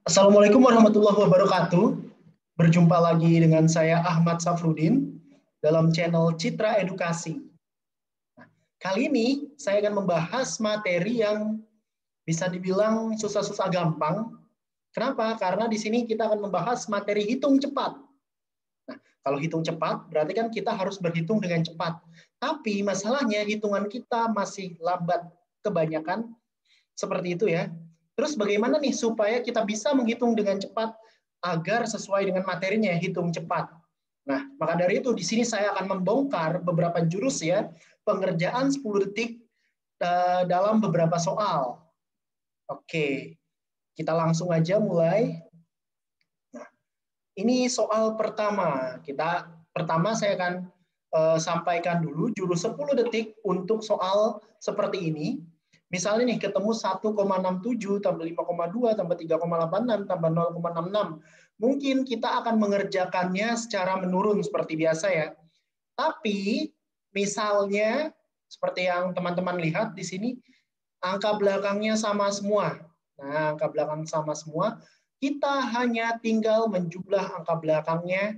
Assalamualaikum warahmatullahi wabarakatuh. Berjumpa lagi dengan saya Ahmad Safrudin dalam channel Citra Edukasi. Kali ini saya akan membahas materi yang bisa dibilang susah-susah gampang. Kenapa? Karena di sini kita akan membahas materi hitung cepat. Nah, kalau hitung cepat berarti kan kita harus berhitung dengan cepat. Tapi masalahnya hitungan kita masih lambat kebanyakan seperti itu ya. Terus bagaimana nih supaya kita bisa menghitung dengan cepat agar sesuai dengan materinya hitung cepat. Nah, maka dari itu di sini saya akan membongkar beberapa jurus ya, pengerjaan 10 detik dalam beberapa soal. Oke, kita langsung aja mulai. Nah, ini soal pertama. Pertama saya akan sampaikan dulu jurus 10 detik untuk soal seperti ini. Misalnya nih ketemu 1,67 tambah 5,2 tambah 3,86 tambah 0,66. Mungkin kita akan mengerjakannya secara menurun seperti biasa ya. Tapi misalnya seperti yang teman-teman lihat di sini, angka belakangnya sama semua. Nah, angka belakang sama semua, kita hanya tinggal menjumlah angka belakangnya.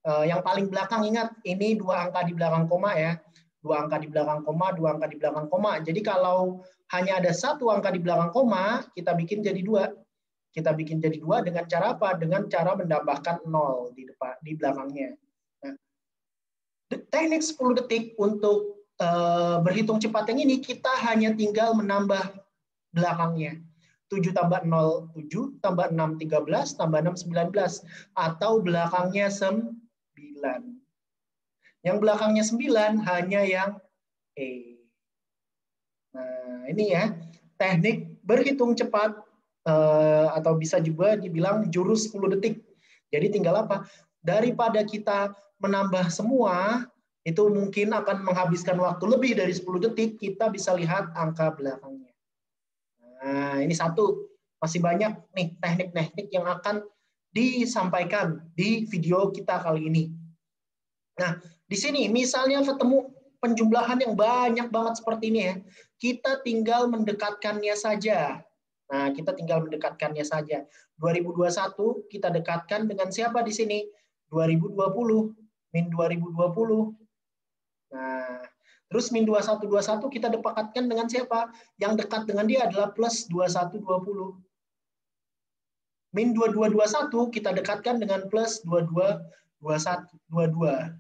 Yang paling belakang ingat, ini dua angka di belakang koma ya. Dua angka di belakang koma, dua angka di belakang koma. Jadi kalau hanya ada satu angka di belakang koma, kita bikin jadi dua. Kita bikin jadi dua dengan cara apa? Dengan cara menambahkan 0 di depan, di belakangnya. Nah, teknik 10 detik untuk berhitung cepat yang ini, kita hanya tinggal menambah belakangnya. 7 tambah 0, 7, tambah 6, 13, tambah 6, 19. Atau belakangnya 9. Yang belakangnya 9 hanya yang E. Nah, ini ya, teknik berhitung cepat atau bisa juga dibilang jurus 10 detik. Jadi tinggal apa? Daripada kita menambah semua, itu mungkin akan menghabiskan waktu lebih dari 10 detik, kita bisa lihat angka belakangnya. Nah, ini satu. Masih banyak nih teknik-teknik yang akan disampaikan di video kita kali ini. Nah, di sini misalnya ketemu penjumlahan yang banyak banget seperti ini ya. Kita tinggal mendekatkannya saja. Nah, kita tinggal mendekatkannya saja. 2021 kita dekatkan dengan siapa di sini? 2020, min 2020. Nah, terus min 2121 kita dekatkan dengan siapa? Yang dekat dengan dia adalah plus 2120. Min 2221 kita dekatkan dengan plus 2222.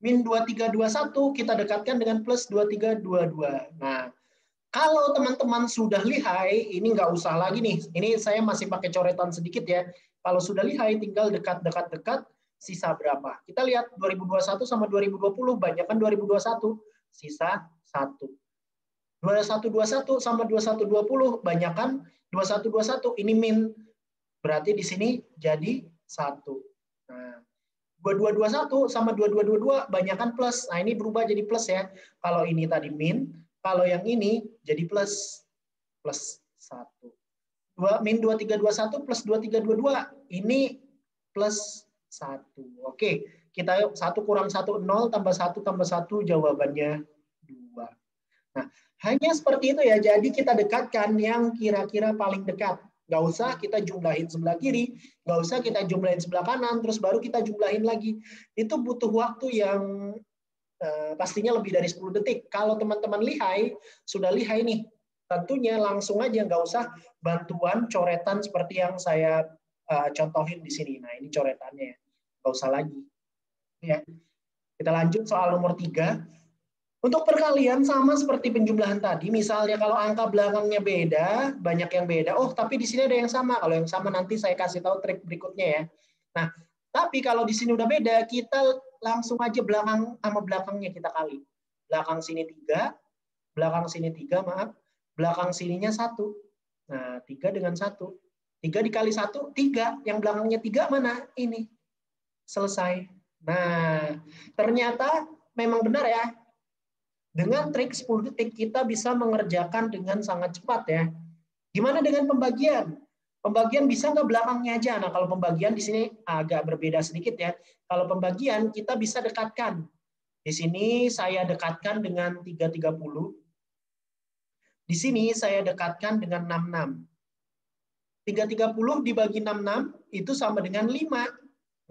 Min 2321 kita dekatkan dengan plus 2322. Nah, kalau teman-teman sudah lihai, ini nggak usah lagi nih. Ini saya masih pakai coretan sedikit ya. Kalau sudah lihai, tinggal dekat-dekat-dekat, sisa berapa? Kita lihat 2021 sama 2020, banyak kan 2021, sisa 1. 2121 sama 2120, banyak kan 2121, ini min. Berarti di sini jadi 1. Nah, 2221 sama 2222 banyakan plus. Nah, ini berubah jadi plus ya. Kalau ini tadi min, kalau yang ini jadi plus. Plus 1. Min 2321 plus 2322. Ini plus 1. Oke, kita 1 kurang 1, 0, tambah 1, tambah 1, jawabannya 2. Nah, hanya seperti itu ya. Jadi kita dekatkan yang kira-kira paling dekat. Nggak usah kita jumlahin sebelah kiri, nggak usah kita jumlahin sebelah kanan, terus baru kita jumlahin lagi. Itu butuh waktu yang pastinya lebih dari 10 detik. Kalau teman-teman lihai, sudah lihai nih, tentunya langsung aja, nggak usah bantuan coretan seperti yang saya contohin di sini. Nah, ini coretannya, nggak usah lagi. Ya. Kita lanjut soal nomor 3. Untuk perkalian sama seperti penjumlahan tadi, misalnya kalau angka belakangnya beda, banyak yang beda, oh tapi di sini ada yang sama. Kalau yang sama nanti saya kasih tahu trik berikutnya ya. Nah, tapi kalau di sini udah beda, kita langsung aja belakang sama belakangnya kita kali. Belakang sini 3, belakang sini 3, maaf. Belakang sininya 1. Nah, 3 dengan 1. 3 dikali 1, 3. Yang belakangnya 3 mana? Ini. Selesai. Nah, ternyata memang benar ya. Dengan trik 10 detik kita bisa mengerjakan dengan sangat cepat ya. Gimana dengan pembagian? Pembagian bisa nggak belakangnya aja? Nah, kalau pembagian di sini agak berbeda sedikit ya. Kalau pembagian kita bisa dekatkan. Di sini saya dekatkan dengan 330. Di sini saya dekatkan dengan 66. 330 dibagi 66 itu sama dengan 5.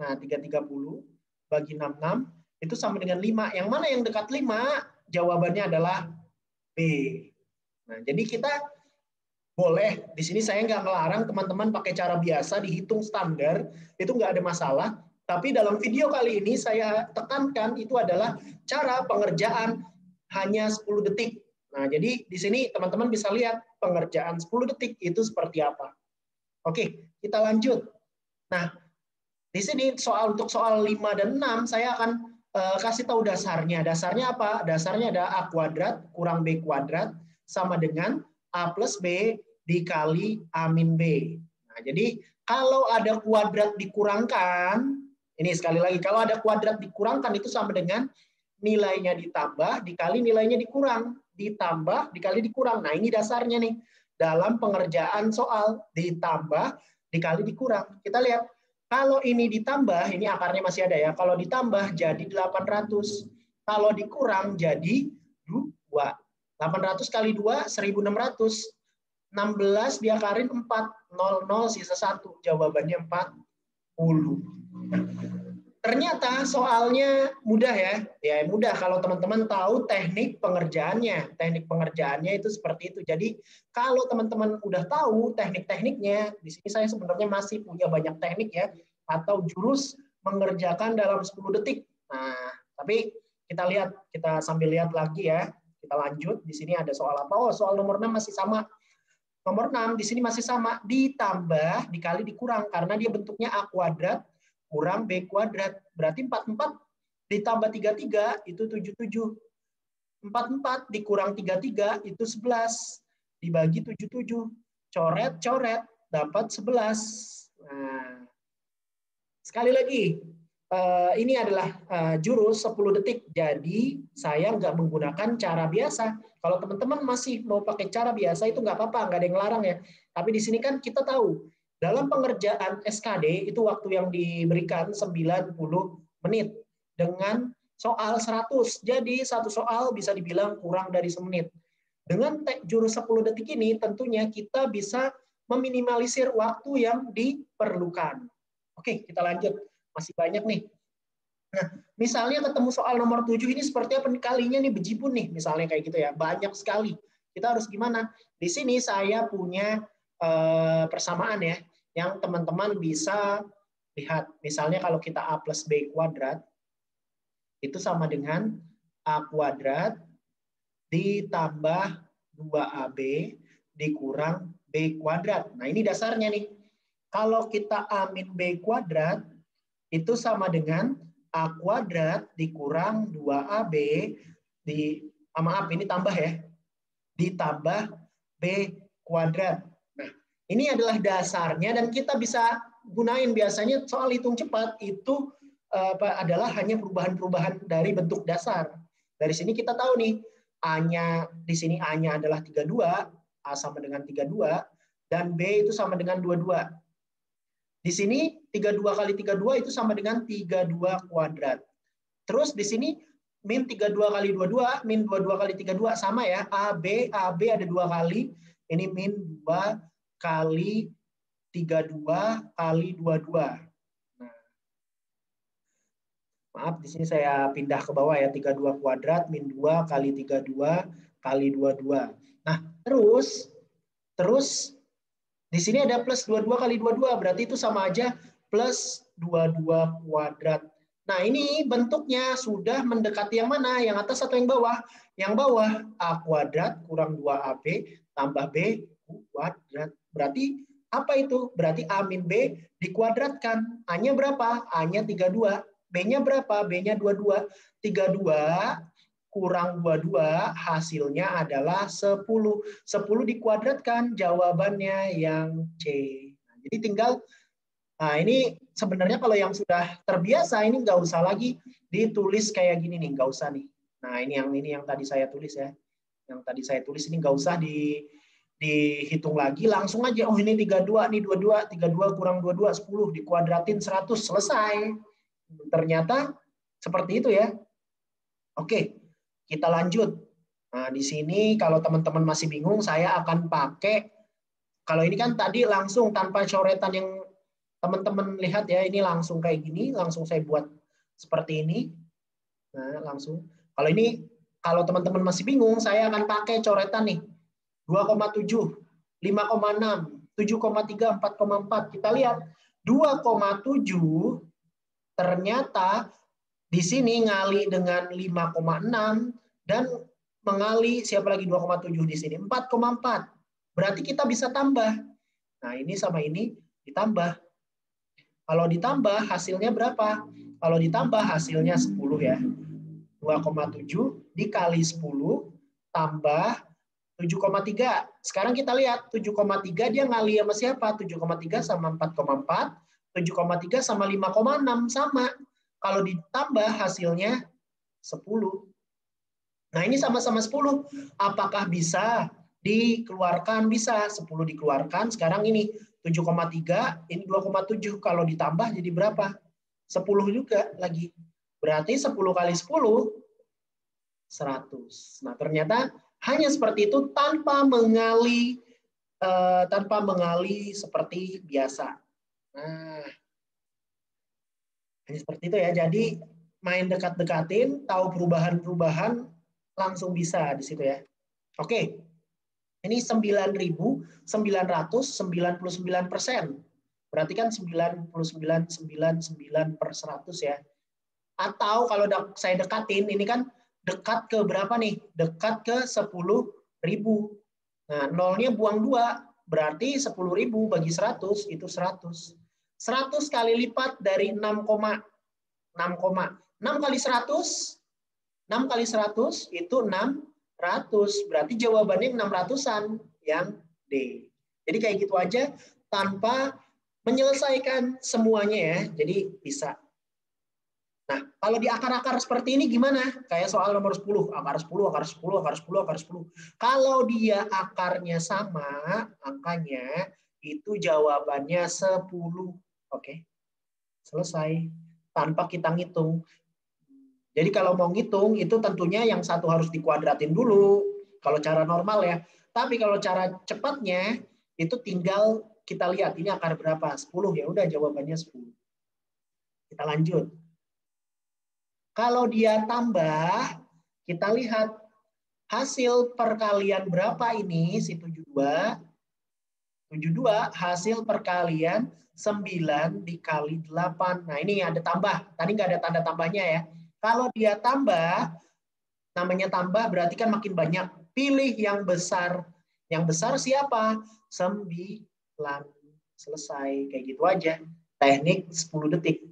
Nah, 330 bagi 66 itu sama dengan 5. Yang mana yang dekat 5? Jawabannya adalah B. Nah, jadi kita boleh, di sini saya nggak melarang teman-teman pakai cara biasa, dihitung standar, itu nggak ada masalah. Tapi dalam video kali ini saya tekankan itu adalah cara pengerjaan hanya 10 detik. Nah, jadi di sini teman-teman bisa lihat pengerjaan 10 detik itu seperti apa. Oke, kita lanjut. Nah, di sini untuk soal 5 dan 6 saya akan kasih tahu dasarnya. Dasarnya apa? Dasarnya ada A kuadrat kurang B kuadrat sama dengan A plus B dikali A min B. Nah, jadi kalau ada kuadrat dikurangkan, ini sekali lagi, kalau ada kuadrat dikurangkan itu sama dengan nilainya ditambah dikali nilainya dikurang. Ditambah dikali dikurang. Nah, ini dasarnya nih. Dalam pengerjaan soal, ditambah dikali dikurang. Kita lihat, kalau ini ditambah, ini akarnya masih ada ya, kalau ditambah jadi 800. Kalau dikurang jadi 2. 800 kali 2, 1600. 16 diakarin 4. 00 sisa 1. Jawabannya 40. Ternyata soalnya mudah ya. Ya mudah kalau teman-teman tahu teknik pengerjaannya. Teknik pengerjaannya itu seperti itu. Jadi kalau teman-teman udah tahu teknik-tekniknya, di sini saya sebenarnya masih punya banyak teknik ya, atau jurus mengerjakan dalam 10 detik. Nah, tapi kita lihat, kita sambil lihat lagi ya. Kita lanjut. Di sini ada soal apa? Oh, soal nomor 6 masih sama. Nomor 6 di sini masih sama, ditambah dikali dikurang karena dia bentuknya A kuadrat kurang B kuadrat. Berarti 44 ditambah 33 itu 77. 44 dikurang 33 itu 11. Dibagi 77. Coret-coret dapat 11. Nah, sekali lagi, ini adalah jurus 10 detik. Jadi saya nggak menggunakan cara biasa. Kalau teman-teman masih mau pakai cara biasa itu nggak apa-apa, nggak ada yang larang ya. Tapi di sini kan kita tahu dalam pengerjaan SKD itu waktu yang diberikan 90 menit dengan soal 100. Jadi satu soal bisa dibilang kurang dari semenit. Dengan jurus 10 detik ini tentunya kita bisa meminimalisir waktu yang diperlukan. Oke, kita lanjut. Masih banyak nih. Nah, misalnya ketemu soal nomor 7 ini seperti apa kalinya nih bejibun nih, misalnya kayak gitu ya. Banyak sekali. Kita harus gimana? Di sini saya punya persamaan ya, yang teman-teman bisa lihat. Misalnya kalau kita A plus B kuadrat, itu sama dengan A kuadrat ditambah 2AB dikurang B kuadrat. Nah, ini dasarnya nih. Kalau kita A min B kuadrat, itu sama dengan A kuadrat dikurang 2AB maaf ini tambah ya, ditambah B kuadrat. Nah, ini adalah dasarnya dan kita bisa gunain biasanya soal hitung cepat itu adalah hanya perubahan-perubahan dari bentuk dasar. Dari sini kita tahu nih, A-nya di sini A-nya adalah 32, A sama dengan 32 dan B itu sama dengan 22. Di sini 32 kali 32 itu sama dengan 32 kuadrat. Terus di sini min 32 kali 22, min 22 kali 32 sama ya. AB ada 2 kali. Ini min 2 kali 32 kali 22. Nah, maaf, di sini saya pindah ke bawah ya. 32 kuadrat min 2 kali 32 kali 22. Nah, terus di sini ada plus 22 kali 22, berarti itu sama aja plus 22 kuadrat. Nah, ini bentuknya sudah mendekati yang mana? Yang atas atau yang bawah? Yang bawah, A kuadrat kurang 2AB tambah B kuadrat. Berarti apa itu? Berarti A min B dikuadratkan. A-nya berapa? A-nya 32. B-nya berapa? B-nya 22. 32 kurang 22 hasilnya adalah 10. 10 dikuadratkan, jawabannya yang C. Nah, jadi tinggal, nah ini sebenarnya kalau yang sudah terbiasa ini nggak usah lagi ditulis kayak gini nih, nggak usah nih. Nah ini yang tadi saya tulis ya. Yang tadi saya tulis ini nggak usah dihitung lagi, langsung aja, oh ini 32, nih 22, 32 kurang 22, 10, dikuadratin 100, selesai. Ternyata seperti itu ya. Oke. Kita lanjut. Nah, di sini kalau teman-teman masih bingung, saya akan pakai Kalau ini kan tadi langsung tanpa coretan yang teman-teman lihat ya, ini langsung kayak gini, langsung saya buat seperti ini. Nah, langsung. Kalau ini, kalau teman-teman masih bingung, saya akan pakai coretan nih. 2,7, 5,6, 7,3, 4,4. Kita lihat 2,7 ternyata di sini ngali dengan 5,6 dan mengali siapa lagi 2,7 di sini 4,4. Berarti kita bisa tambah. Nah, ini sama ini ditambah. Kalau ditambah hasilnya berapa? Kalau ditambah hasilnya 10 ya. 2,7 dikali 10 tambah 7,3. Sekarang kita lihat 7,3 dia ngali sama siapa? 7,3 sama 4,4, 7,3 sama 5,6 sama. Kalau ditambah hasilnya 10. Nah, ini sama-sama 10. Apakah bisa dikeluarkan? Bisa. 10 dikeluarkan. Sekarang ini 7,3, ini 2,7. Kalau ditambah jadi berapa? 10 juga lagi. Berarti 10 kali 10, 100. Nah, ternyata hanya seperti itu tanpa mengali seperti biasa. Nah, hanya seperti itu ya. Jadi main dekat-dekatin, tahu perubahan-perubahan, langsung bisa di situ ya. Oke, ini 9.999%. Berarti kan 99,99% ya. Atau kalau saya dekatin, ini kan dekat ke berapa nih? Dekat ke 10.000. Nah, nolnya buang 2, berarti 10.000 bagi 100 itu 100. 100 kali lipat dari 6 kali 100, 6 kali 100 itu 600. Berarti jawabannya 600-an yang D. Jadi kayak gitu aja tanpa menyelesaikan semuanya ya. Jadi bisa. Nah, kalau di akar-akar seperti ini gimana? Kayak soal nomor 10, akar 10, akar 10, akar 10, akar 10. Kalau dia akarnya sama, angkanya itu jawabannya 10. Oke. Selesai. Tanpa kita ngitung. Jadi kalau mau ngitung, itu tentunya yang satu harus dikuadratin dulu. Kalau cara normal ya. Tapi kalau cara cepatnya, itu tinggal kita lihat ini akar berapa. 10, ya udah jawabannya 10. Kita lanjut. Kalau dia tambah, kita lihat hasil perkalian berapa ini, si 72. 72 hasil perkalian 9 dikali 8. Nah, ini ada tambah. Tadi nggak ada tanda tambahnya ya. Kalau dia tambah, namanya tambah berarti kan makin banyak. Pilih yang besar. Yang besar siapa? 9. Selesai. Kayak gitu aja. Teknik 10 detik.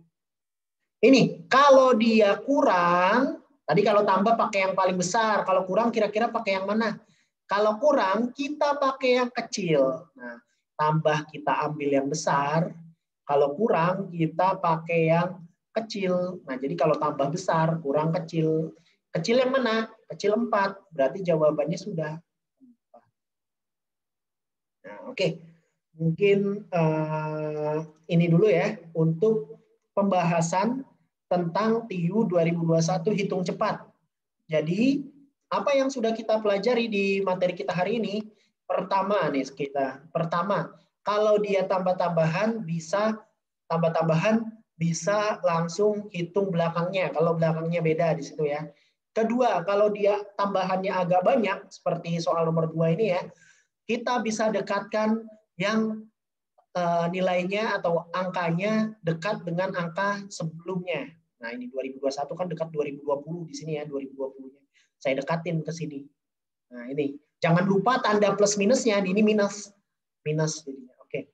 Ini, kalau dia kurang, tadi kalau tambah pakai yang paling besar. Kalau kurang kira-kira pakai yang mana? Kalau kurang, kita pakai yang kecil. Nah, tambah kita ambil yang besar. Kalau kurang, kita pakai yang kecil. Nah, jadi kalau tambah besar, kurang kecil. Kecil yang mana? Kecil 4. Berarti jawabannya sudah 4. Nah, oke. Mungkin ini dulu ya untuk pembahasan tentang TIU 2021 hitung cepat. Jadi, apa yang sudah kita pelajari di materi kita hari ini? Pertama nih kita. Pertama, kalau dia tambah-tambahan bisa langsung hitung belakangnya. Kalau belakangnya beda di situ ya. Kedua, kalau dia tambahannya agak banyak seperti soal nomor 2 ini ya, kita bisa dekatkan yang nilainya atau angkanya dekat dengan angka sebelumnya. Nah, ini 2021 kan dekat 2020 di sini ya, 2020-nya. Saya dekatin ke sini. Nah, ini. Jangan lupa tanda plus minusnya, ini minus. Minus jadinya. Oke.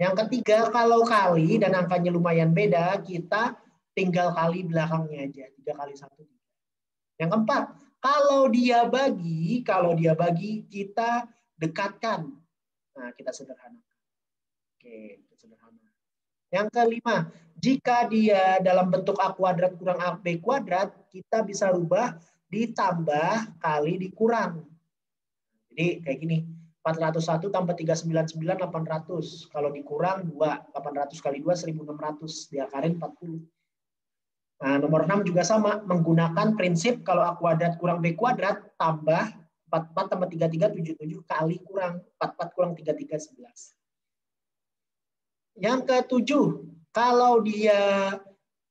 Yang ketiga, kalau kali dan angkanya lumayan beda, kita tinggal kali belakangnya aja. 3 kali 1. Yang keempat, kalau dia bagi, kita dekatkan. Nah, kita sederhanakan. Oke, sederhana. Yang kelima, jika dia dalam bentuk A kuadrat kurang AB kuadrat, kita bisa rubah ditambah kali dikurang. Jadi kayak gini, 401 tambah 399, 800. Kalau dikurang 2, 800 kali 2, 1600. Diakarin 40. Nah, nomor 6 juga sama, menggunakan prinsip kalau A kuadrat kurang B kuadrat, tambah 44 tambah 33 77 kali kurang 44 kurang 33 11. Yang ketujuh, kalau dia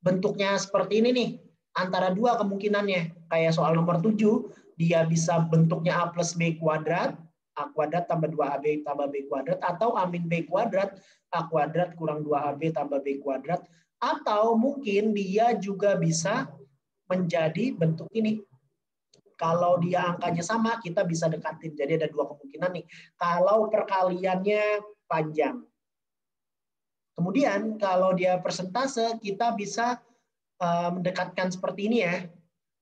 bentuknya seperti ini nih, antara dua kemungkinannya. Kayak soal nomor 7, dia bisa bentuknya A plus B kuadrat, A kuadrat tambah 2AB tambah B kuadrat, atau A min B kuadrat, A kuadrat kurang 2AB tambah B kuadrat, atau mungkin dia juga bisa menjadi bentuk ini. Kalau dia angkanya sama, kita bisa dekatin. Jadi ada dua kemungkinan nih. Kalau perkaliannya panjang. Kemudian kalau dia persentase, kita bisa mendekatkan seperti ini ya.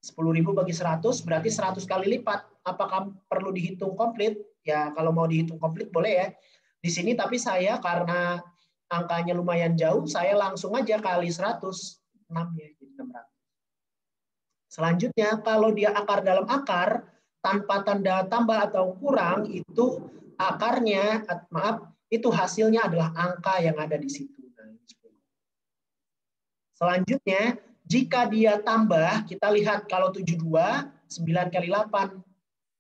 10.000 bagi 100 berarti 100 kali lipat. Apakah perlu dihitung komplit? Ya kalau mau dihitung komplit boleh ya. Di sini tapi saya karena angkanya lumayan jauh, saya langsung aja kali 100. 6 ya, jadi 600. Selanjutnya kalau dia akar dalam akar, tanpa tanda tambah atau kurang, itu akarnya, maaf, itu hasilnya adalah angka yang ada di situ. Selanjutnya, jika dia tambah, kita lihat kalau 72, 9 kali 8.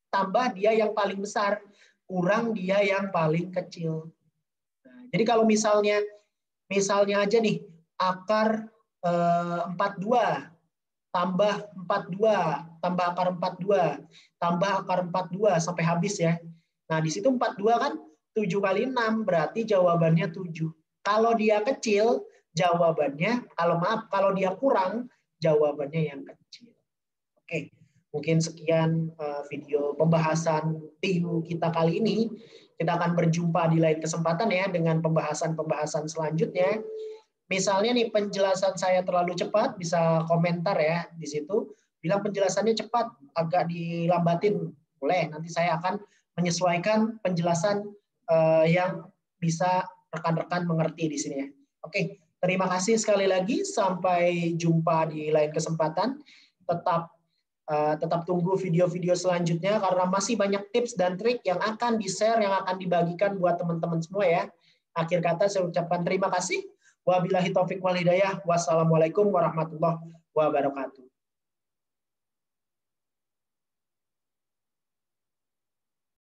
Tambah dia yang paling besar, kurang dia yang paling kecil. Nah, jadi kalau misalnya aja nih, akar 42, tambah 42, tambah akar 42, tambah akar 42, sampai habis ya. Nah, di situ 42 kan 7 kali 6, berarti jawabannya 7. Kalau dia kecil, jawabannya, kalau dia kurang, jawabannya yang kecil. Oke, mungkin sekian video pembahasan TIU kita kali ini. Kita akan berjumpa di lain kesempatan ya dengan pembahasan-pembahasan selanjutnya. Misalnya nih penjelasan saya terlalu cepat, bisa komentar ya di situ. Bilang penjelasannya cepat, agak dilambatin, boleh. Nanti saya akan menyesuaikan penjelasan yang bisa rekan-rekan mengerti di sini ya. Oke, terima kasih sekali lagi. Sampai jumpa di lain kesempatan. Tetap tunggu video-video selanjutnya karena masih banyak tips dan trik yang akan di-share, yang akan dibagikan buat teman-teman semua ya. Akhir kata saya ucapkan terima kasih. Wabillahi taufik wal hidayah. Wassalamualaikum warahmatullahi wabarakatuh.